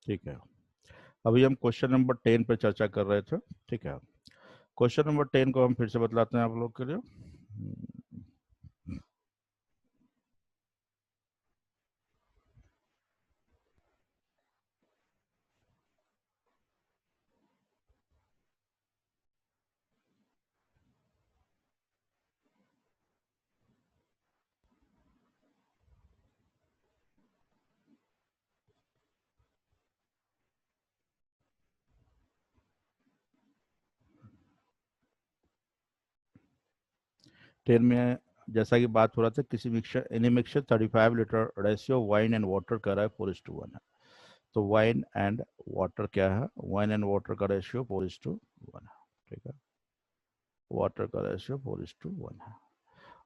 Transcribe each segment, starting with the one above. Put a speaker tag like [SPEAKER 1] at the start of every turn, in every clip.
[SPEAKER 1] ठीक है। अभी हम क्वेश्चन नंबर 10 पे चर्चा कर रहे थे। ठीक है, क्वेश्चन नंबर 10 को हम फिर से बतलाते हैं आप लोग के लिए। 10 में जैसा कि बात हो रहा था, किसी mixture any mixture 35 litre ratio wine and water का रहा है 4:1 है। तो वाइन एंड वाटर क्या है? वाइन एंड वाटर का रेशियो 4:1 है। ठीक है, वाटर का रेशियो 4:1 है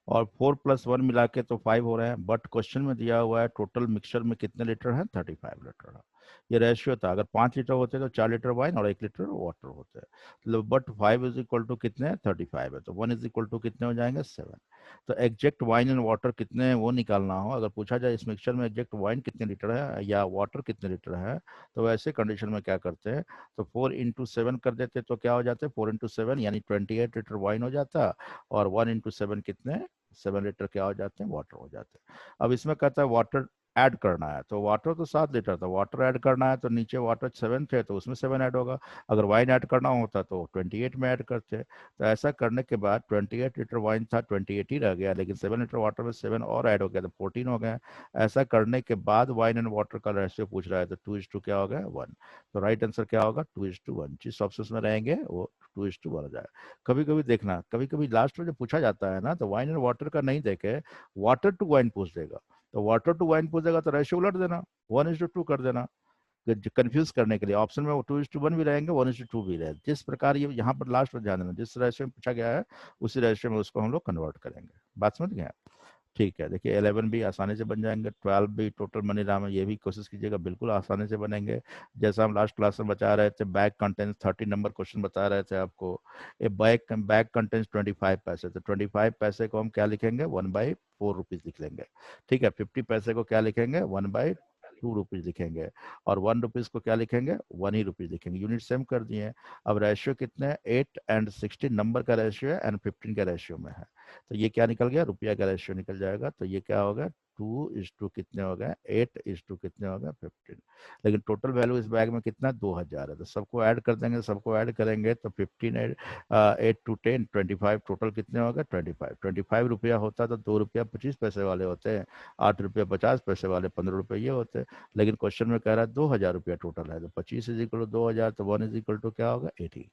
[SPEAKER 1] और 4+1 मिला के तो 5 हो रहे हैं, बट क्वेश्चन में दिया हुआ है टोटल मिक्सचर में कितने लीटर है? 35 लीटर है। ये रेशियो था, अगर 5 लीटर होते तो 4 लीटर वाइन और 1 लीटर वाटर होते हैं। मतलब बट 5 इज इक्वल टू कितने? 35 है, तो 1 इज इक्वल टू कितने हो जाएंगे? 7। तो एग्जैक्ट वाइन एंड वाटर कितने हैं वो निकालना हो, अगर पूछा जाए इस मिक्सचर में एग्जैक्ट वाइन कितने लीटर है या वाटर कितने लीटर है, तो वैसे कंडीशन में क्या करते हैं, तो 4 × 7 कर देते तो क्या हो जाते हैं? 4 × 7 यानी 28 लीटर वाइन हो जाता, और 1 × 7 कितने? 7 लीटर क्या हो जाते हैं? वाटर हो जाते हैं। अब इसमें कहता है वाटर ऐड करना है, तो वाटर तो 7 लीटर था, वाटर ऐड करना है तो नीचे वाटर 7 थे तो उसमें 7 ऐड होगा। अगर वाइन ऐड करना होता तो 28 में ऐड करते। तो ऐसा करने के बाद 28 लीटर वाइन था, 28 ही रह गया, लेकिन 7 लीटर वाटर में 7 और ऐड हो गया तो 14 हो गया। ऐसा करने के बाद वाइन एंड वाटर का रेशियो पूछ रहा है, तो 2:2 क्या हो गया? 1। तो राइट आंसर क्या होगा? 2:1। जिस ऑप्शन में रहेंगे वो 2:1 हो जाएगा। कभी कभी देखना, कभी कभी लास्ट में जब पूछा जाता है ना, तो वाइन एंड वाटर का नहीं देखे वाटर टू वाइन पूछ देगा। तो वाटर टू वाइन पूछेगा तो रेशियो उलट देना, 1:2 कर देना, कंफ्यूज करने के लिए। ऑप्शन में वो 2:1 भी रहेंगे, 1:2 भी रहेगा। जिस प्रकार ये यहाँ पर लास्ट में ध्यान देना, जिस रेशियो में पूछा गया है उसी रेशियो में उसको हम लोग कन्वर्ट करेंगे। बात समझ गए? ठीक है, देखिए 11 भी आसानी से बन जाएंगे, 12 भी टोटल मनी राम है, ये भी कोशिश कीजिएगा, बिल्कुल आसानी से बनेंगे। जैसा हम लास्ट क्लास में बता रहे थे, बैग कंटेंट्स 30 नंबर क्वेश्चन बता रहे थे आपको। ए बैग बैग कंटेंट्स 25 पैसे, तो 25 पैसे को हम क्या लिखेंगे? 1/4 रुपीज लिख लेंगे। ठीक है, 50 पैसे को क्या लिखेंगे? 1/2 रुपीज लिखेंगे। और 1 रुपीज को क्या लिखेंगे? 1 ही रुपीज लिखेंगे। यूनिट सेम कर दिए। अब रेशियो कितने? 8 एंड 16 नंबर का रेशियो है एंड 15 का रेशियो में है। तो ये क्या निकल गया? रुपया का रेशियो निकल जाएगा। तो ये क्या होगा? 2:2 कितने हो गए? 8:2 कितने हो गए? 15। लेकिन टोटल वैल्यू इस बैग में कितना? 2000 है। तो सबको ऐड कर देंगे, सबको ऐड करेंगे तो 15 8 टू 10 25, टोटल कितने हो गए? 25 रुपया होता तो 2 रुपया 25 पैसे वाले होते हैं, 8 रुपया 50 पैसे वाले 15 रुपये ये होते हैं। लेकिन क्वेश्चन में कह रहा है 2000 रुपया टोटल है, तो 25 इज इक्वल टू 2000, तो 1 इज इक्वल टू क्या होगा? 80।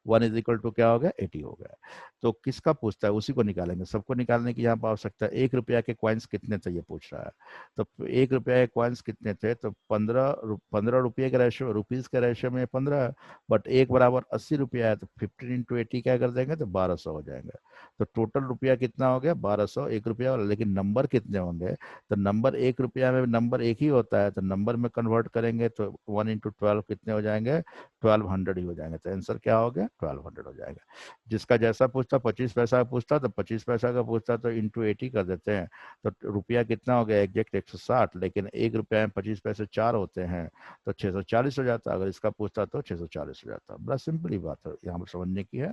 [SPEAKER 1] 1 इज इक्वल टू क्या हो गया? 80 हो गया। तो किसका पूछता है उसी को निकालेंगे, सबको निकालने की यहाँ पर आवश्यकता है। 1 रुपया के कॉइन्स कितने थे ये पूछ रहा है। तो 1 रुपया के कॉइन्स कितने थे? तो 15 रुपये के रेशियो, रुपीज के रेशियो में 15, बट 1 = 80 रुपया है, तो 15 × 80 क्या कर देंगे? तो 1200 हो जाएंगे। तो टोटल रुपया कितना हो गया? 1200। 1 रुपया वाला, लेकिन नंबर कितने होंगे? तो नंबर 1 रुपया में नंबर एक ही होता है, तो नंबर में कन्वर्ट करेंगे तो 1 × 12 कितने हो जाएंगे? 1200 ही हो जाएंगे। तो आंसर क्या हो गया? 1200 हो जाएगा। जिसका जैसा पूछता, 25 पैसा का पूछता तो 25 पैसा का पूछता तो × 80 कर देते हैं। तो रुपया कितना हो गया? एग्जैक्ट 160, लेकिन 1 रुपया में 25 पैसे 4 होते हैं, तो 640 हो जाता। अगर इसका पूछता तो 640 हो जाता। बड़ा सिंपल ही बात है, यहाँ पर समझने की है।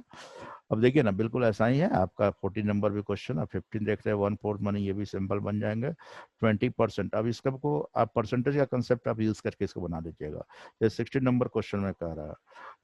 [SPEAKER 1] अब देखिए ना, बिल्कुल ऐसा ही है आपका 14 नंबर भी क्वेश्चन। अब 15 देख रहे हैं, 1/4 मनी, ये भी सिंपल बन जाएंगे। 20%, अब इसका को आप परसेंटेज का कंसेप्ट आप यूज करके इसको बना लीजिएगा। जैसे 16 नंबर क्वेश्चन में कह रहा है,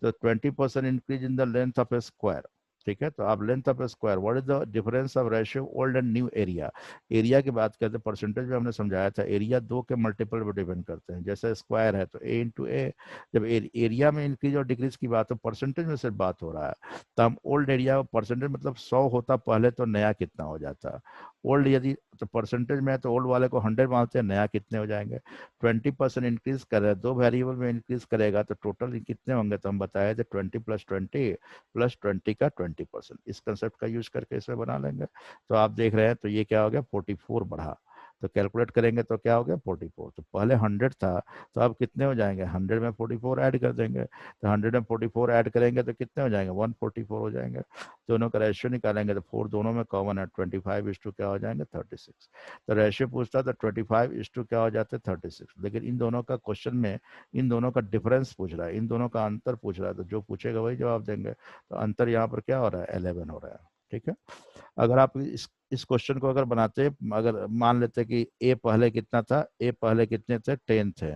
[SPEAKER 1] तो 20% increase in the length of A square. ठीक है, तो आप length of A square, what is the difference of ratio old and new area. Area की बात करते हैं, परसेंटेज में हमने समझाया था, एरिया 2 के मल्टीपल पर डिपेंड करते हैं। जैसे स्क्वायर है तो A × A। जब एरिया में इंक्रीज और डिक्रीज की बात हो, परसेंटेज में सिर्फ बात हो रहा है, तो हम ओल्ड एरिया परसेंटेज मतलब 100 होता पहले, तो नया कितना हो जाता? ओल्ड यदि तो परसेंटेज में है तो ओल्ड वाले को 100 मानते हैं, नया कितने हो जाएंगे? 20% इंक्रीज कर रहा है, दो वेरिएबल में इंक्रीज करेगा तो टोटल कितने होंगे? तो हम बताए थे 20 + 20 + 20 का 20%। इस कंसेप्ट का यूज करके इसमें बना लेंगे। तो आप देख रहे हैं, तो ये क्या हो गया? 44 बढ़ा। तो कैलकुलेट करेंगे तो क्या हो गया 44। तो पहले 100 था, तो अब कितने हो जाएंगे, 100 में 44 ऐड कर देंगे, तो 100 में 44 ऐड करेंगे तो कितने हो जाएंगे, 144 हो जाएंगे। दोनों का रेशियो निकालेंगे तो 4 दोनों में कॉमन है, 25 क्या हो जाएंगे 36। तो रेशियो पूछता था 25 क्या हो जाते 36, लेकिन इन दोनों का क्वेश्चन में इन दोनों का डिफरेंस पूछ रहा है, इन दोनों का अंतर पूछ रहा है, तो जो पूछेगा वही जवाब देंगे। तो अंतर यहाँ पर क्या हो रहा है 11 हो रहा है। ठीक है, अगर आप इस क्वेश्चन को अगर बनाते, अगर मान लेते कि ए पहले कितना था, ए पहले कितने थे 10 थे,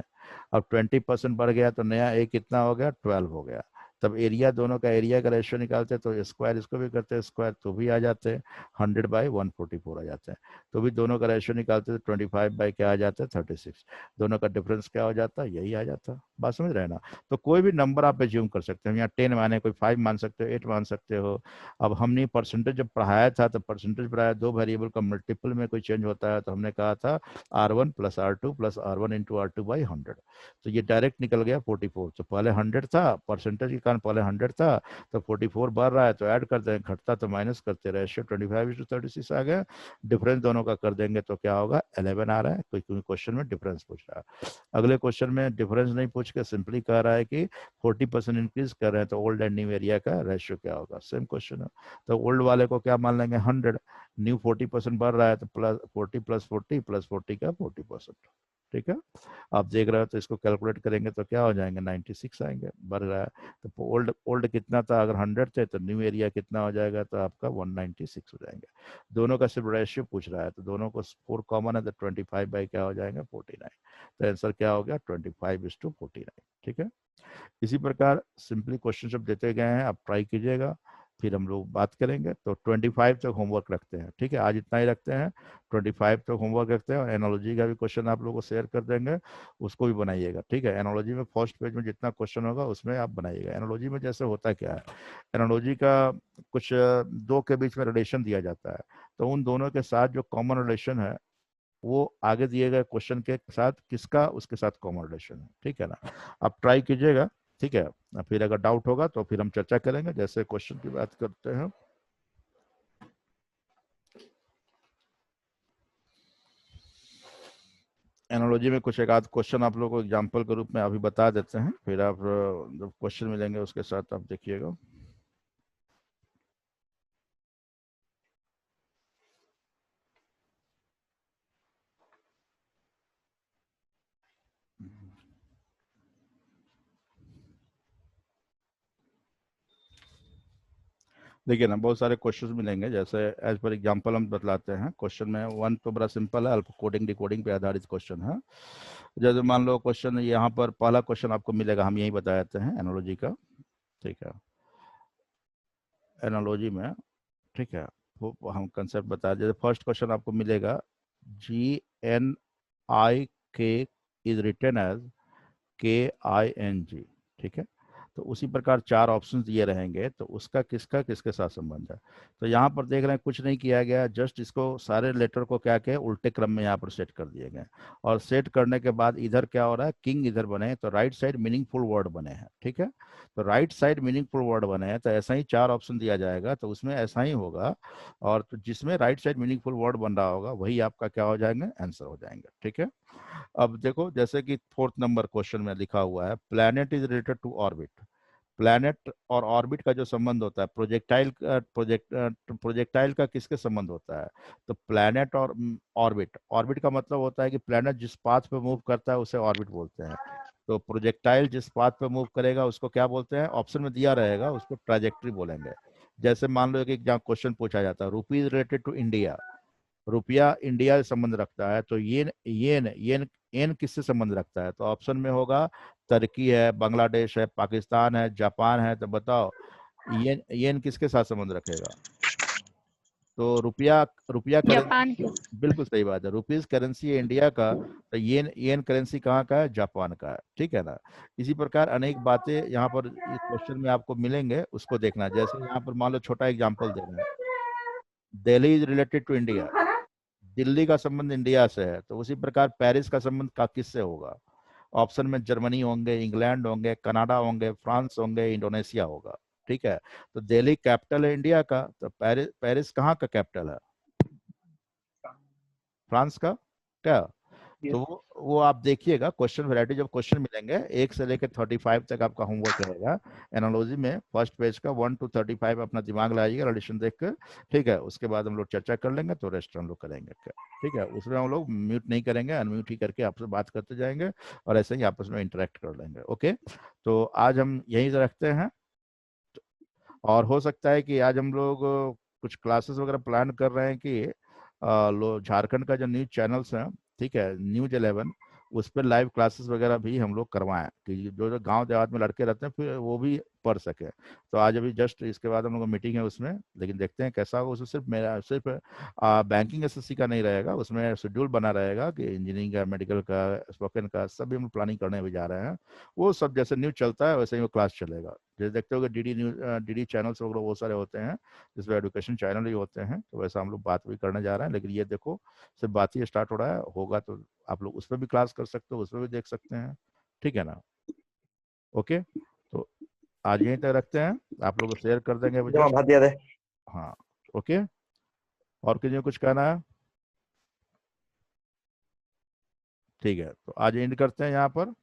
[SPEAKER 1] अब 20% बढ़ गया तो नया ए कितना हो गया 12 हो गया। तब एरिया, दोनों का एरिया का रेशियो निकालते तो स्क्वायर इसको भी करते स्क्वायर तो भी आ जाते 100/144 आ जाते हैं। तो भी दोनों का रेशियो निकालते तो 25 बाई क्या आ जाता है 36। दोनों का डिफरेंस क्या हो जाता है, यही आ जाता। बात समझ रहे हैं ना। तो कोई भी नंबर आप एज्यूम कर सकते हैं, यहाँ 10 माने, कोई 5 मान सकते हो, 8 मान सकते हो। अब हमने परसेंटेज जब पढ़ाया था तो परसेंटेज पढ़ाया, दो वेरिएबल का मल्टीपल में कोई चेंज होता है तो हमने कहा था R1 + R2 + R1 × R2/100। तो ये डायरेक्ट निकल गया 44। तो पहले 100 था, परसेंटेज के कारण पहले 100 था, तो 44 बढ़ रहा है तो ऐड कर देंगे, घटता तो माइनस करते, रेशियो 25:36 आ गया। डिफरेंस दोनों का कर देंगे तो क्या होगा 11 आ रहा है, क्योंकि क्वेश्चन में डिफरेंस पूछ रहा है। अगले क्वेश्चन में डिफरेंस नहीं पूछ के सिंपली कह रहा है कि 40% इंक्रीज कर रहे हैं तो ओल्ड एंड न्यू एरिया का रेशियो क्या होगा, सेम क्वेश्चन है। तो ओल्ड वाले को क्या मान लेंगे 100, न्यू 40% बढ़ रहा है तो +40 + 40 + 40 का 40%। ठीक है, आप देख रहे हो तो इसको कैलकुलेट करेंगे तो क्या हो जाएंगे 96 आएंगे, बढ़ रहा है। तो ओल्ड ओल्ड कितना था, अगर 100 थे तो न्यू एरिया कितना हो जाएगा, तो आपका 196 हो जाएंगे। दोनों का सिर्फ रेशियो पूछ रहा है, तो दोनों को 4 कॉमन है तो 25 बाई क्या हो जाएगा 49। तो आंसर क्या हो गया 25:49। ठीक है, इसी प्रकार सिंपली क्वेश्चन सब देते गए हैं, आप ट्राई कीजिएगा, फिर हम लोग बात करेंगे। तो 25 तक होमवर्क रखते हैं, ठीक है, आज इतना ही रखते हैं। 25 तक होमवर्क रखते हैं, और एनालॉजी का भी क्वेश्चन आप लोगों को शेयर कर देंगे, उसको भी बनाइएगा। ठीक है, एनालॉजी में फर्स्ट पेज में जितना क्वेश्चन होगा उसमें आप बनाइएगा। एनालॉजी में जैसे होता क्या है, एनालॉजी का कुछ दो के बीच में रिलेशन दिया जाता है, तो उन दोनों के साथ जो कॉमन रिलेशन है वो आगे दिए गए क्वेश्चन के साथ किसका उसके साथ कॉमन रिलेशन है। ठीक है ना, आप ट्राई कीजिएगा। ठीक है, फिर अगर डाउट होगा तो फिर हम चर्चा करेंगे, जैसे क्वेश्चन की बात करते हैं। एनालॉजी में कुछ एक आध क्वेश्चन आप लोगों को एग्जांपल के रूप में अभी बता देते हैं, फिर आप जब क्वेश्चन मिलेंगे उसके साथ आप देखिएगा। देखिए ना, बहुत सारे क्वेश्चन मिलेंगे, जैसे एज पर एग्जांपल हम बतलाते हैं। क्वेश्चन में 1 तो बड़ा सिंपल है, अल्प कोडिंग डिकोडिंग पे आधारित क्वेश्चन है। जैसे मान लो क्वेश्चन यहाँ पर पहला क्वेश्चन आपको मिलेगा, हम यही बता देते हैं एनालॉजी का। ठीक है, एनालॉजी में, ठीक है, वो हम कंसेप्ट बता, जैसे फर्स्ट क्वेश्चन आपको मिलेगा GNIK is written as KING। ठीक है, तो उसी प्रकार चार ऑप्शन दिए रहेंगे, तो उसका किसका किसके साथ संबंध है। तो यहाँ पर देख रहे हैं कुछ नहीं किया गया, जस्ट इसको सारे लेटर को क्या किया उल्टे क्रम में यहाँ पर सेट कर दिए गए, और सेट करने के बाद इधर क्या हो रहा है, किंग इधर बने तो राइट साइड मीनिंगफुल वर्ड बने हैं। ठीक है, तो राइट साइड मीनिंगफुल वर्ड बने हैं, तो ऐसा ही चार ऑप्शन दिया जाएगा, तो उसमें ऐसा ही होगा, और तो जिसमें राइट साइड मीनिंगफुल वर्ड बन रहा होगा वही आपका क्या हो जाएंगे, आंसर हो जाएंगे। ठीक है, अब देखो जैसे कि फोर्थ नंबर क्वेश्चन में लिखा हुआ है planet is related to orbit. Planet और ऑर्बिट का जो संबंध होता है, प्रोजेक्टाइल का किसके संबंध होता है, तो प्लैनेट और ऑर्बिट। ऑर्बिट का मतलब होता है कि प्लैनेट जिस पाथ पे मूव करता है उसे ऑर्बिट बोलते हैं, तो प्रोजेक्टाइल जिस पाथ पे मूव करेगा उसको क्या बोलते हैं, ऑप्शन में दिया रहेगा, उसको ट्राजेक्ट्री बोलेंगे। जैसे मान लो कि क्वेश्चन पूछा जाता है रुपीज रिलेटेड टू इंडिया, रुपया इंडिया से संबंध रखता है, तो येन येन येन येन किससे संबंध रखता है, तो ऑप्शन में होगा तुर्की है, बांग्लादेश है, पाकिस्तान है, जापान है, तो बताओ येन येन किसके साथ संबंध रखेगा। तो रुपया रुपया
[SPEAKER 2] जापान
[SPEAKER 1] करेंसी,
[SPEAKER 2] के।
[SPEAKER 1] बिल्कुल सही बात है, रुपीज करेंसी है इंडिया का, तो येन येन करेंसी कहाँ का है, जापान का है। ठीक है ना, इसी प्रकार अनेक बातें यहाँ पर इस क्वेश्चन में आपको मिलेंगे, उसको देखना। जैसे यहाँ पर मान लो छोटा एग्जाम्पल दे रहे हैं, Delhi is related to India, Delhi का संबंध इंडिया से है, तो उसी प्रकार पेरिस का संबंध का किससे होगा, ऑप्शन में जर्मनी होंगे, इंग्लैंड होंगे, कनाडा होंगे, फ्रांस होंगे, इंडोनेशिया होगा। ठीक है, तो दिल्ली कैपिटल है इंडिया का, तो पेरिस पेरिस कहाँ का कैपिटल है, फ्रांस का। क्या। तो
[SPEAKER 2] Yes.
[SPEAKER 1] वो आप देखिएगा, क्वेश्चन वैरायटी जब क्वेश्चन मिलेंगे 1 से लेकर 35 तक आपका होमवर्क रहेगा एनालॉजी में। फर्स्ट पेज का 1 to 35 अपना दिमाग लगाइएगा रिलेशन देख कर, ठीक है। उसके बाद हम लोग चर्चा कर लेंगे, तो रेस्ट हम लोग करेंगे, ठीक है। उसमें हम लोग म्यूट नहीं करेंगे, अनम्यूट ही करके आपसे बात करते जाएंगे और ऐसे ही आपस में इंटरेक्ट कर लेंगे। ओके, तो आज हम यहीं से रखते हैं। और हो सकता है कि आज हम लोग कुछ क्लासेस वगैरह प्लान कर रहे हैं कि लो झारखंड का जो न्यूज चैनल्स हैं, ठीक है, न्यूज 11, उस पर लाइव क्लासेस वगैरह भी हम लोग करवाएं कि जो जो गांव देहात में लड़के रहते हैं फिर वो भी पढ़ सके। तो आज अभी जस्ट इसके बाद हम लोग मीटिंग है उसमें, लेकिन देखते हैं कैसा होगा। उसमें सिर्फ मेरा सिर्फ बैंकिंग एसएससी का नहीं रहेगा, उसमें शेड्यूल बना रहेगा कि इंजीनियरिंग का, मेडिकल का, स्पोकन का, सभी हम प्लानिंग करने भी जा रहे हैं। वो सब जैसे न्यूज चलता है वैसे ही वो क्लास चलेगा। जैसे देखते हो कि डीडी न्यूज, डीडी चैनल्स वगैरह बहुत सारे होते हैं जिसमें एजुकेशन चैनल ही होते हैं, तो वैसा हम लोग बात भी करने जा रहे हैं। लेकिन ये देखो सिर्फ बात ही स्टार्ट हो रहा है, होगा तो आप लोग उस पर भी क्लास कर सकते हो, उस पर भी देख सकते हैं, ठीक है ना। ओके, तो आज यहीं तक रखते हैं, आप लोग को शेयर कर देंगे अभी
[SPEAKER 2] जमा
[SPEAKER 1] जस्ट।
[SPEAKER 2] भात दिया दे।
[SPEAKER 1] हाँ, ओके। और किसी को कुछ कहना है? ठीक है, तो आज एंड करते हैं यहाँ पर।